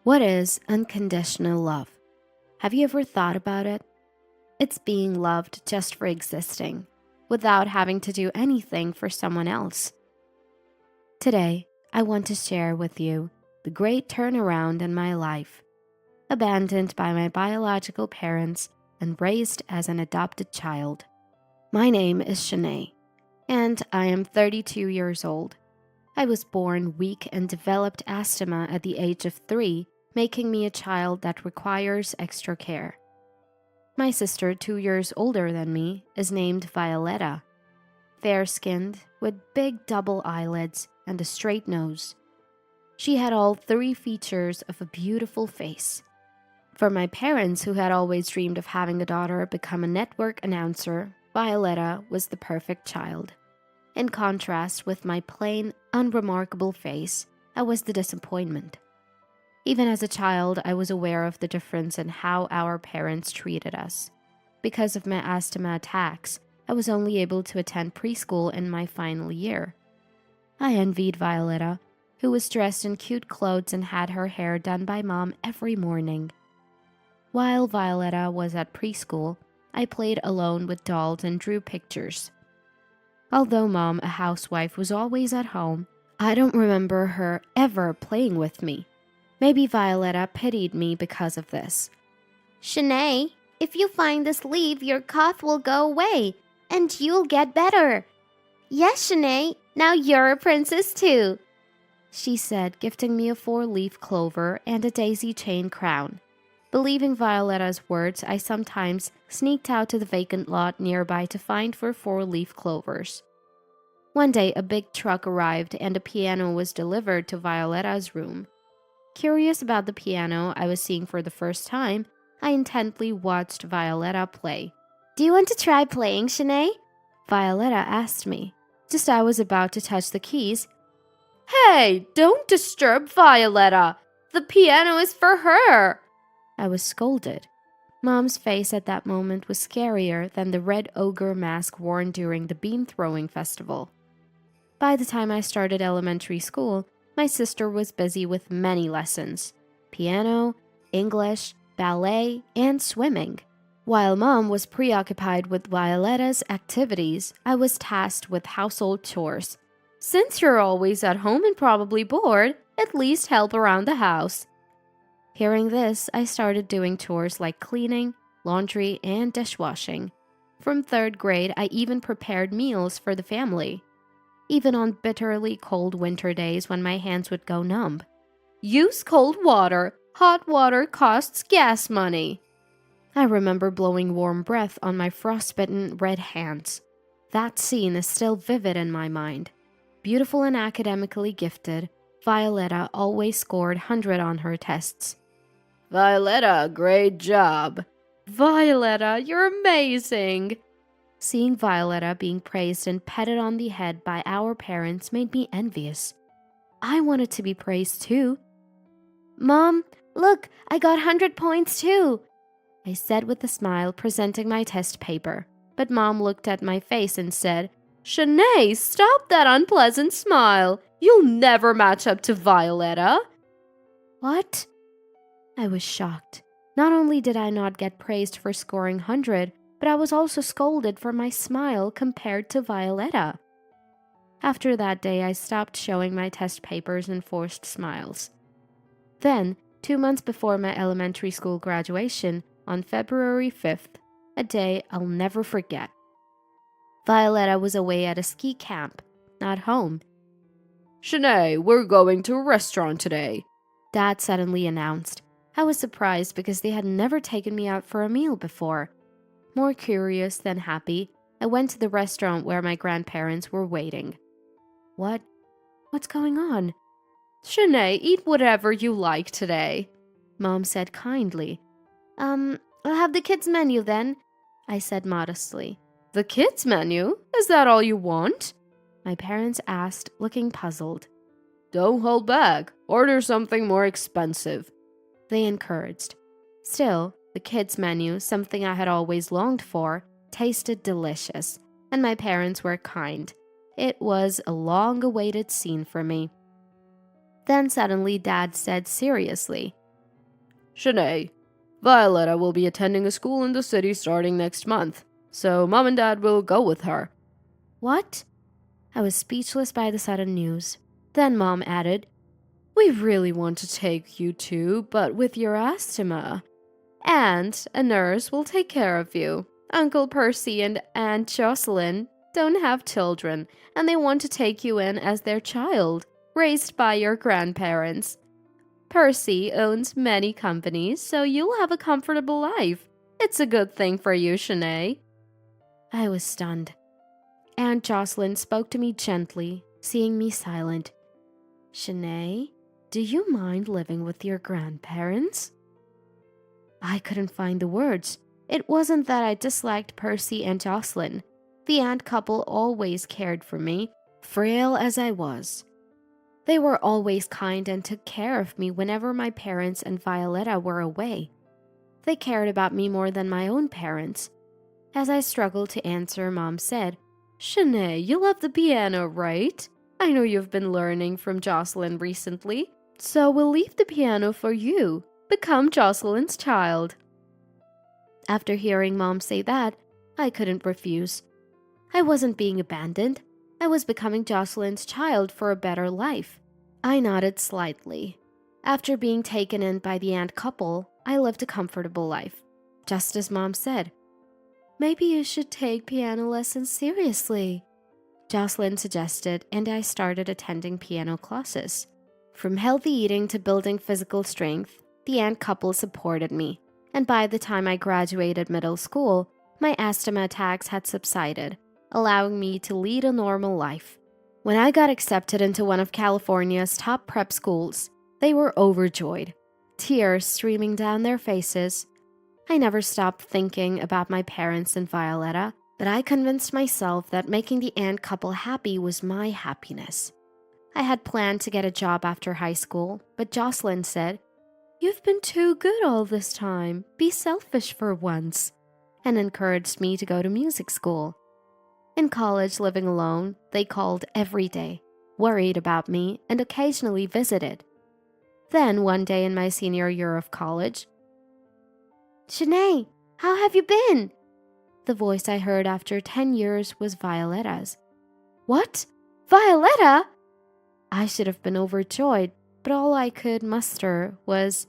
What is unconditional love? Have you ever thought about it? It's being loved just for existing, without having to do anything for someone else. Today, I want to share with you the great turnaround in my life. Abandoned by my biological parents and raised as an adopted child. My name is Shanae, and I am 32 years old. I was born weak and developed asthma at the age of 3, making me a child that requires extra care. My sister, 2 years older than me, is named Violetta. Fair-skinned, with big double eyelids and a straight nose. She had all 3 features of a beautiful face. For my parents, who had always dreamed of having a daughter become a network announcer, Violetta was the perfect child. In contrast with my plain, unremarkable face, I was the disappointment. Even as a child, I was aware of the difference in how our parents treated us. Because of my asthma attacks, I was only able to attend preschool in my final year. I envied Violetta, who was dressed in cute clothes and had her hair done by Mom every morning. While Violetta was at preschool, I played alone with dolls and drew pictures. Although Mom, a housewife, was always at home, I don't remember her ever playing with me. Maybe Violetta pitied me because of this. Shanae, if you find this leaf, your cough will go away, and you'll get better. Yes, Shanae, now you're a princess too, she said, gifting me a 4-leaf clover and a daisy chain crown. Believing Violetta's words, I sometimes sneaked out to the vacant lot nearby to find for 4-leaf clovers. One day, a big truck arrived and a piano was delivered to Violetta's room. Curious about the piano I was seeing for the first time, I intently watched Violetta play. Do you want to try playing, Shanae? Violetta asked me. Just as I was about to touch the keys. Hey, don't disturb Violetta! The piano is for her! I was scolded. Mom's face at that moment was scarier than the red ogre mask worn during the bean throwing festival. By the time I started elementary school, my sister was busy with many lessons: piano, English, ballet, and swimming. While Mom was preoccupied with Violetta's activities, I was tasked with household chores. Since you're always at home and probably bored, at least help around the house. Hearing this, I started doing chores like cleaning, laundry, and dishwashing. From 3rd grade, I even prepared meals for the family. Even on bitterly cold winter days when my hands would go numb. Use cold water. Hot water costs gas money. I remember blowing warm breath on my frostbitten red hands. That scene is still vivid in my mind. Beautiful and academically gifted, Violetta always scored 100 on her tests. Violetta, great job. Violetta, you're amazing. Seeing Violetta being praised and petted on the head by our parents made me envious. I wanted to be praised too. Mom, look, I got 100 points too, I said with a smile, presenting my test paper. But Mom looked at my face and said, Shanae, stop that unpleasant smile. You'll never match up to Violetta. What? I was shocked. Not only did I not get praised for scoring 100, but I was also scolded for my smile compared to Violetta. After that day, I stopped showing my test papers and forced smiles. Then, 2 months before my elementary school graduation, on February 5th, a day I'll never forget. Violetta was away at a ski camp, not home. Shanae, we're going to a restaurant today, Dad suddenly announced. I was surprised because they had never taken me out for a meal before. More curious than happy, I went to the restaurant where my grandparents were waiting. What's going on? Shanae, eat whatever you like today, Mom said kindly. I'll have the kids' menu then, I said modestly. The kids' menu? Is that all you want? My parents asked, looking puzzled. Don't hold back. Order something more expensive, they encouraged. Still, the kids' menu, something I had always longed for, tasted delicious, and my parents were kind. It was a long-awaited scene for me. Then suddenly Dad said seriously, Shanae, Violetta will be attending a school in the city starting next month, so Mom and Dad will go with her. What? I was speechless by the sudden news. Then Mom added, "We really want to take you too, but with your asthma. And a nurse will take care of you. Uncle Percy and Aunt Jocelyn don't have children, and they want to take you in as their child, raised by your grandparents. Percy owns many companies, so you'll have a comfortable life. It's a good thing for you, Shanae." I was stunned. Aunt Jocelyn spoke to me gently, seeing me silent. "Shanae, do you mind living with your grandparents?" I couldn't find the words. It wasn't that I disliked Percy and Jocelyn. The aunt couple always cared for me, frail as I was. They were always kind and took care of me whenever my parents and Violetta were away. They cared about me more than my own parents. As I struggled to answer, Mom said, "Shanae, you love the piano, right? I know you've been learning from Jocelyn recently, so we'll leave the piano for you. Become Jocelyn's child." After hearing Mom say that, I couldn't refuse. I wasn't being abandoned. I was becoming Jocelyn's child for a better life. I nodded slightly. After being taken in by the aunt couple, I lived a comfortable life. Just as Mom said, "Maybe you should take piano lessons seriously," Jocelyn suggested, and I started attending piano classes. From healthy eating to building physical strength, the aunt couple supported me, and by the time I graduated middle school, my asthma attacks had subsided, allowing me to lead a normal life. When I got accepted into one of California's top prep schools, they were overjoyed, tears streaming down their faces. I never stopped thinking about my parents and Violetta, but I convinced myself that making the aunt couple happy was my happiness. I had planned to get a job after high school, but Jocelyn said, "You've been too good all this time. Be selfish for once," and encouraged me to go to music school. In college, living alone, they called every day, worried about me, and occasionally visited. Then, one day in my senior year of college, "Shanae, how have you been?" The voice I heard after 10 years was Violetta's. "What? Violetta?" I should have been overjoyed, but all I could muster was,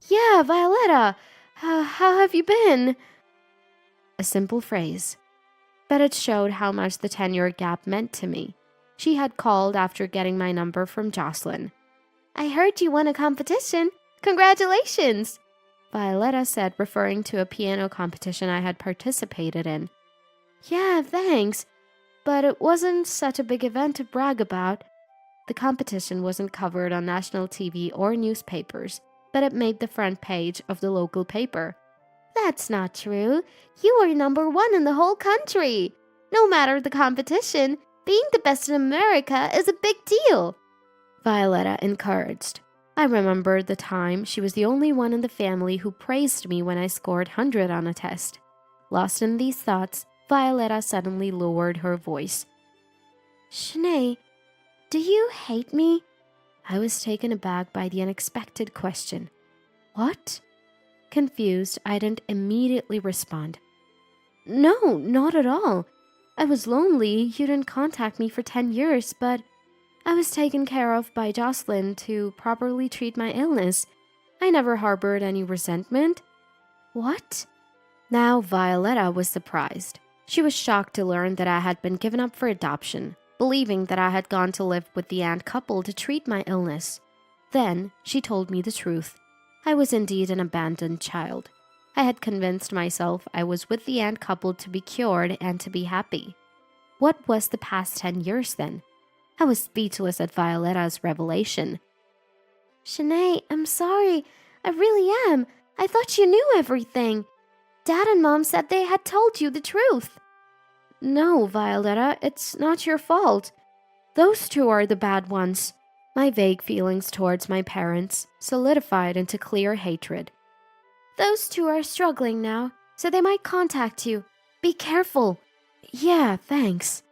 "Yeah, Violetta, how have you been?" A simple phrase, but it showed how much the 10-year gap meant to me. She had called after getting my number from Jocelyn. "I heard you won a competition. Congratulations!" Violetta said, referring to a piano competition I had participated in. "Yeah, thanks, but it wasn't such a big event to brag about." The competition wasn't covered on national TV or newspapers, but it made the front page of the local paper. "That's not true. You were #1 in the whole country. No matter the competition, being the best in America is a big deal," Violetta encouraged. I remembered the time she was the only one in the family who praised me when I scored 100 on a test. Lost in these thoughts, Violetta suddenly lowered her voice. "Shanae, do you hate me?" I was taken aback by the unexpected question. "What?" Confused, I didn't immediately respond. "No, not at all. I was lonely. You didn't contact me for 10 years, but I was taken care of by Jocelyn to properly treat my illness. I never harbored any resentment." "What?" Now Violetta was surprised. She was shocked to learn that I had been given up for adoption, believing that I had gone to live with the aunt couple to treat my illness. Then she told me the truth. I was indeed an abandoned child. I had convinced myself I was with the aunt couple to be cured and to be happy. What was the past 10 years then? I was speechless at Violetta's revelation. "Shanae, I'm sorry. I really am. I thought you knew everything. Dad and Mom said they had told you the truth." "No, Violetta, it's not your fault. Those two are the bad ones." My vague feelings towards my parents solidified into clear hatred. "Those two are struggling now, so they might contact you. Be careful." "Yeah, thanks."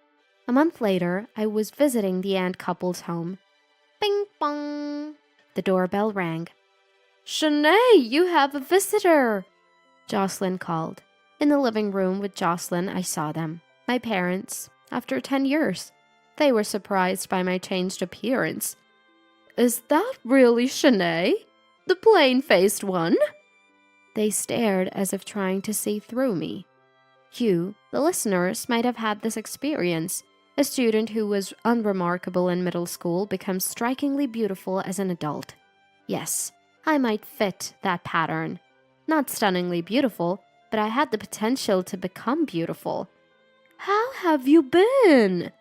A month later, I was visiting the aunt couple's home. Bing bong. The doorbell rang. Shanae, you have a visitor, Jocelyn called. In the living room with Jocelyn, I saw them, my parents, after 10 years. They were surprised by my changed appearance. Is that really Shanae? The plain-faced one? They stared as if trying to see through me. You, the listeners, might have had this experience. A student who was unremarkable in middle school becomes strikingly beautiful as an adult. Yes, I might fit that pattern. Not stunningly beautiful, but I had the potential to become beautiful. How have you been?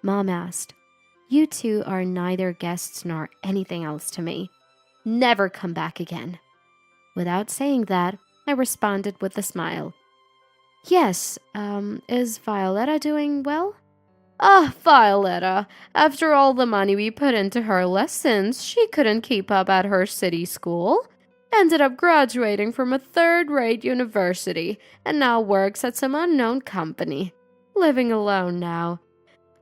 Mom asked. You two are neither guests nor anything else to me. Never come back again. Without saying that, I responded with a smile. Yes, is Violetta doing well? Ah, Violetta. After all the money we put into her lessons, she couldn't keep up at her city school. Ended up graduating from a third-rate university and now works at some unknown company. Living alone now.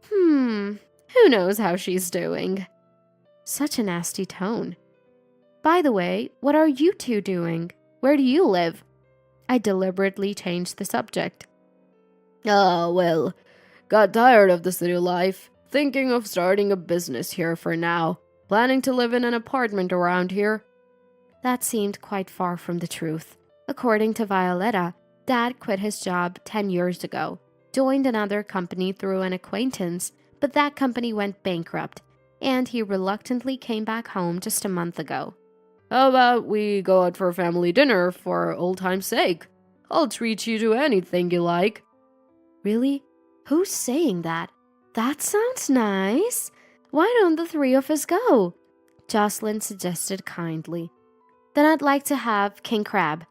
Who knows how she's doing? Such a nasty tone. By the way, what are you two doing? Where do you live? I deliberately changed the subject. Well, got tired of the city life. Thinking of starting a business here for now. Planning to live in an apartment around here. That seemed quite far from the truth. According to Violetta, Dad quit his job 10 years ago, joined another company through an acquaintance, but that company went bankrupt, and he reluctantly came back home just a month ago. How about we go out for a family dinner for old time's sake? I'll treat you to anything you like. Really? Who's saying that? That sounds nice. Why don't the three of us go? Jocelyn suggested kindly. Then I'd like to have king crab.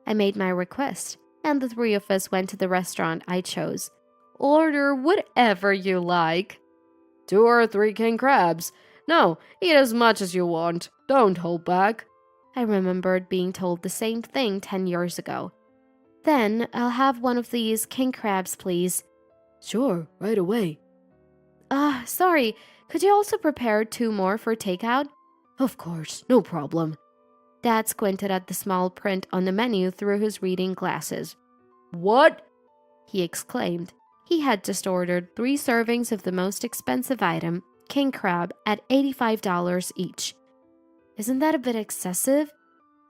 I made my request, and the three of us went to the restaurant I chose. Order whatever you like. 2 or 3 king crabs. No, eat as much as you want. Don't hold back. I remembered being told the same thing 10 years ago. Then I'll have one of these king crabs, please. Sure, right away. Sorry. Could you also prepare 2 more for takeout? Of course, no problem. Dad squinted at the small print on the menu through his reading glasses. What? He exclaimed. He had just ordered 3 servings of the most expensive item, king crab, at $85 each. Isn't that a bit excessive?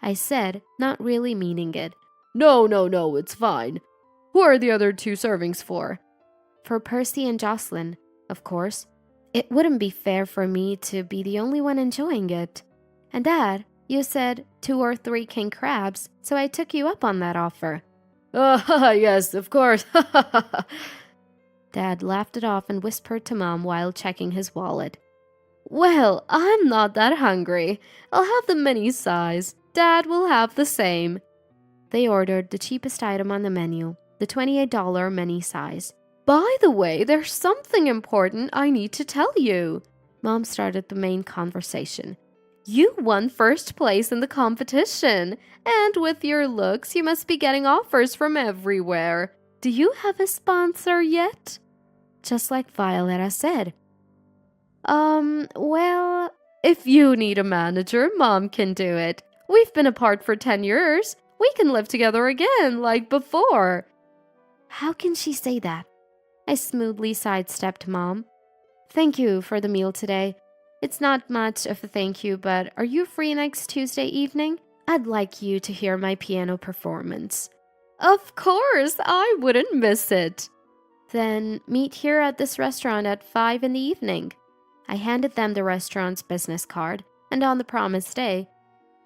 I said, not really meaning it. No, it's fine. Who are the other 2 servings for? For Percy and Jocelyn, of course. It wouldn't be fair for me to be the only one enjoying it. And Dad, you said 2 or 3 king crabs, so I took you up on that offer. Yes, of course. Dad laughed it off and whispered to Mom while checking his wallet. Well, I'm not that hungry. I'll have the mini size. Dad will have the same. They ordered the cheapest item on the menu, the $28 mini size. By the way, there's something important I need to tell you. Mom started the main conversation. You won first place in the competition, and with your looks, you must be getting offers from everywhere. Do you have a sponsor yet? Just like Violetta said. Well, if you need a manager, Mom can do it. We've been apart for 10 years. We can live together again, like before. How can she say that? I smoothly sidestepped Mom. Thank you for the meal today. It's not much of a thank you, but are you free next Tuesday evening? I'd like you to hear my piano performance. Of course, I wouldn't miss it. Then meet here at this restaurant at 5 in the evening. I handed them the restaurant's business card, and on the promised day,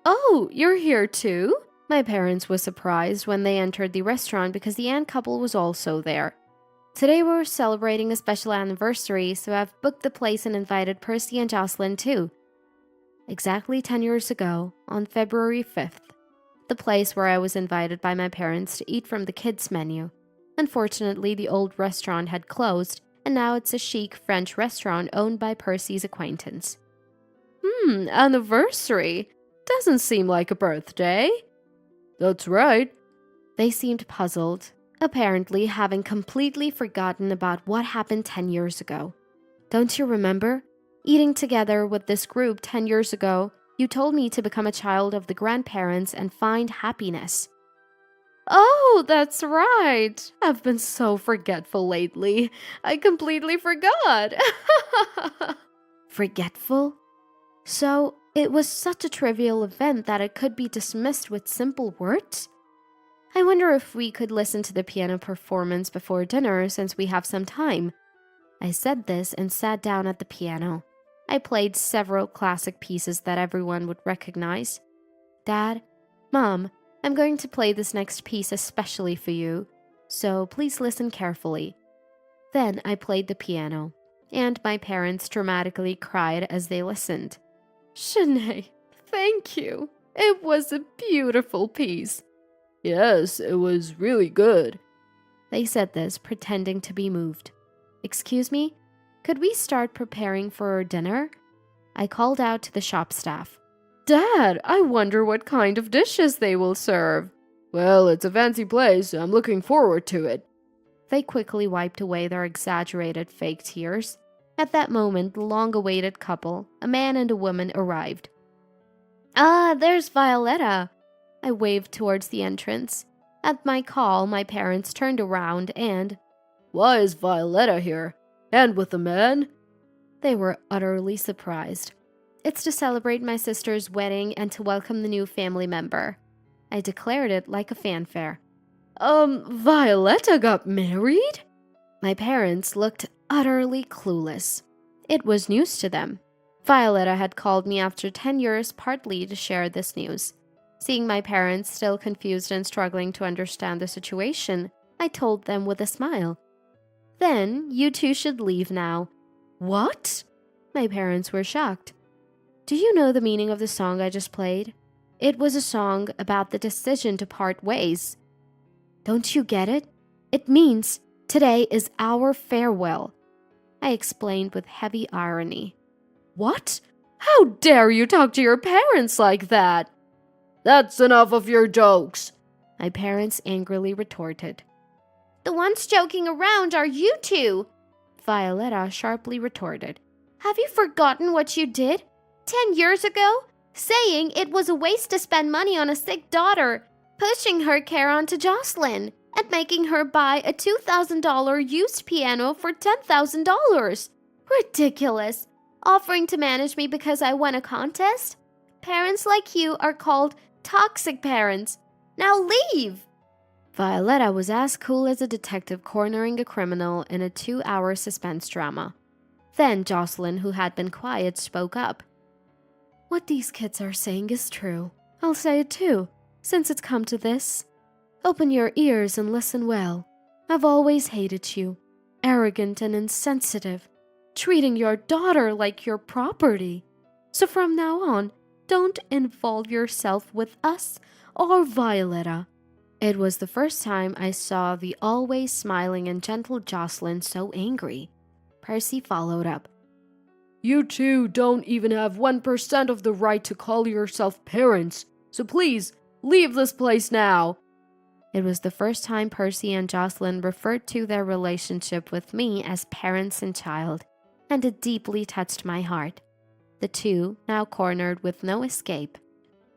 Oh, you're here too? My parents were surprised when they entered the restaurant because the Ann couple was also there. Today we're celebrating a special anniversary, so I've booked the place and invited Percy and Jocelyn too. Exactly 10 years ago, on February 5th, the place where I was invited by my parents to eat from the kids' menu. Unfortunately, the old restaurant had closed, and now it's a chic French restaurant owned by Percy's acquaintance. Anniversary? Doesn't seem like a birthday. That's right. They seemed puzzled, apparently having completely forgotten about what happened 10 years ago. Don't you remember? Eating together with this group 10 years ago, You told me to become a child of the grandparents and find happiness. Oh, that's right. I've been so forgetful lately. I completely forgot. Forgetful? So, it was such a trivial event that it could be dismissed with simple words? I wonder if we could listen to the piano performance before dinner since we have some time. I said this and sat down at the piano. I played several classic pieces that everyone would recognize. Dad, Mom, I'm going to play this next piece especially for you, so please listen carefully. Then I played the piano, and my parents dramatically cried as they listened. Shanae, thank you. It was a beautiful piece. Yes, it was really good. They said this, pretending to be moved. Excuse me? Could we start preparing for dinner? I called out to the shop staff. Dad, I wonder what kind of dishes they will serve. Well, it's a fancy place, so I'm looking forward to it. They quickly wiped away their exaggerated fake tears. At that moment, the long-awaited couple, a man and a woman, arrived. Ah, there's Violetta. I waved towards the entrance. At my call, my parents turned around and... Why is Violetta here? And with the man? They were utterly surprised. It's to celebrate my sister's wedding and to welcome the new family member. I declared it like a fanfare. Violetta got married? My parents looked utterly clueless. It was news to them. Violetta had called me after 10 years partly to share this news. Seeing my parents still confused and struggling to understand the situation, I told them with a smile. Then, you two should leave now. What? My parents were shocked. Do you know the meaning of the song I just played? It was a song about the decision to part ways. Don't you get it? It means today is our farewell. I explained with heavy irony. What? How dare you talk to your parents like that? That's enough of your jokes, my parents angrily retorted. The ones joking around are you two, Violetta sharply retorted. Have you forgotten what you did 10 years ago? Saying it was a waste to spend money on a sick daughter, pushing her care onto Jocelyn, and making her buy a $2,000 used piano for $10,000. Ridiculous. Offering to manage me because I won a contest? Parents like you are called toxic parents. Now leave! Violetta was as cool as a detective cornering a criminal in a 2-hour suspense drama. Then Jocelyn, who had been quiet, spoke up. What these kids are saying is true. I'll say it too, since it's come to this. Open your ears and listen well. I've always hated you. Arrogant and insensitive. Treating your daughter like your property. So from now on, don't involve yourself with us or Violetta. It was the first time I saw the always smiling and gentle Jocelyn so angry. Percy followed up. You two don't even have 1% of the right to call yourself parents, so please, leave this place now. It was the first time Percy and Jocelyn referred to their relationship with me as parents and child, and it deeply touched my heart. The two, now cornered with no escape.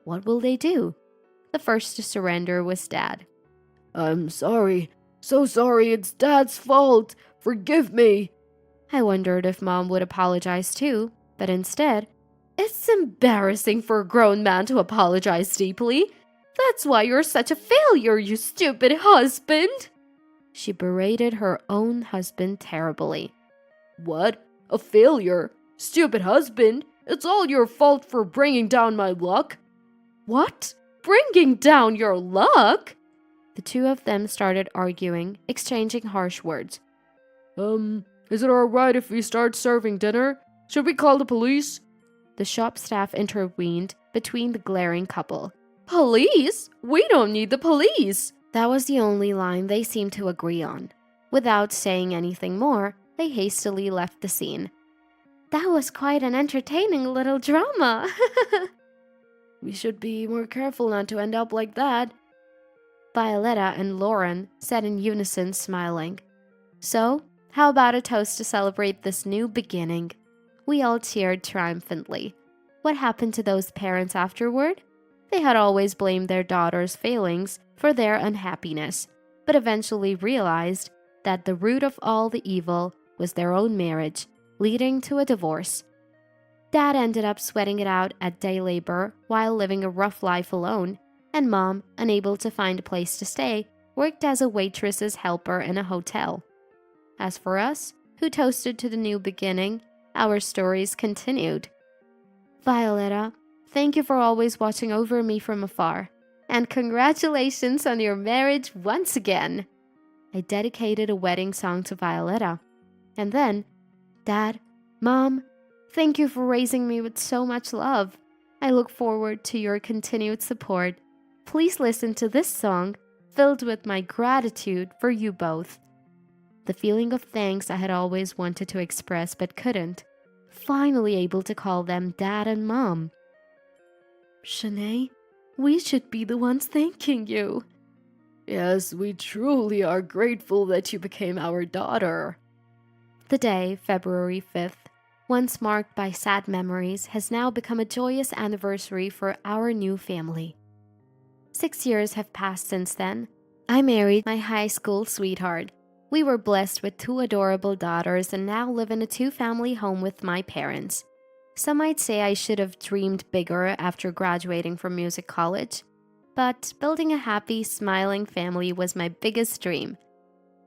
What will they do? The first to surrender was Dad. I'm sorry. So sorry, it's Dad's fault. Forgive me. I wondered if Mom would apologize too, but instead, it's embarrassing for a grown man to apologize deeply. That's why you're such a failure, you stupid husband. She berated her own husband terribly. What? A failure? Stupid husband? It's all your fault for bringing down my luck. What? Bringing down your luck? The two of them started arguing, exchanging harsh words. Is it alright if we start serving dinner? Should we call the police? The shop staff intervened between the glaring couple. Police? We don't need the police. That was the only line they seemed to agree on. Without saying anything more, they hastily left the scene. That was quite an entertaining little drama. We should be more careful not to end up like that, Violetta and Lauren said in unison, smiling. So, how about a toast to celebrate this new beginning? We all cheered triumphantly. What happened to those parents afterward? They had always blamed their daughter's failings for their unhappiness, but eventually realized that the root of all the evil was their own marriage, leading to a divorce. Dad ended up sweating it out at day labor while living a rough life alone, and Mom, unable to find a place to stay, worked as a waitress's helper in a hotel. As for us, who toasted to the new beginning, our stories continued. Violetta, thank you for always watching over me from afar, and congratulations on your marriage once again. I dedicated a wedding song to Violetta. And then, Dad, Mom, thank you for raising me with so much love. I look forward to your continued support. Please listen to this song, filled with my gratitude for you both. The feeling of thanks I had always wanted to express but couldn't. Finally able to call them Dad and Mom. Shanae, we should be the ones thanking you. Yes, we truly are grateful that you became our daughter. The day, February 5th, once marked by sad memories, has now become a joyous anniversary for our new family. 6 years have passed since then. I married my high school sweetheart. We were blessed with 2 adorable daughters and now live in a 2-family home with my parents. Some might say I should have dreamed bigger after graduating from music college, but building a happy, smiling family was my biggest dream.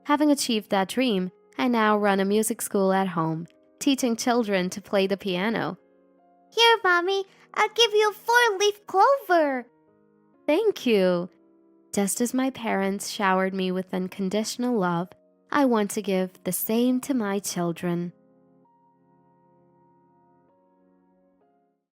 Having achieved that dream, I now run a music school at home, teaching children to play the piano. Here, Mommy, I'll give you a 4-leaf clover. Thank you. Just as my parents showered me with unconditional love, I want to give the same to my children.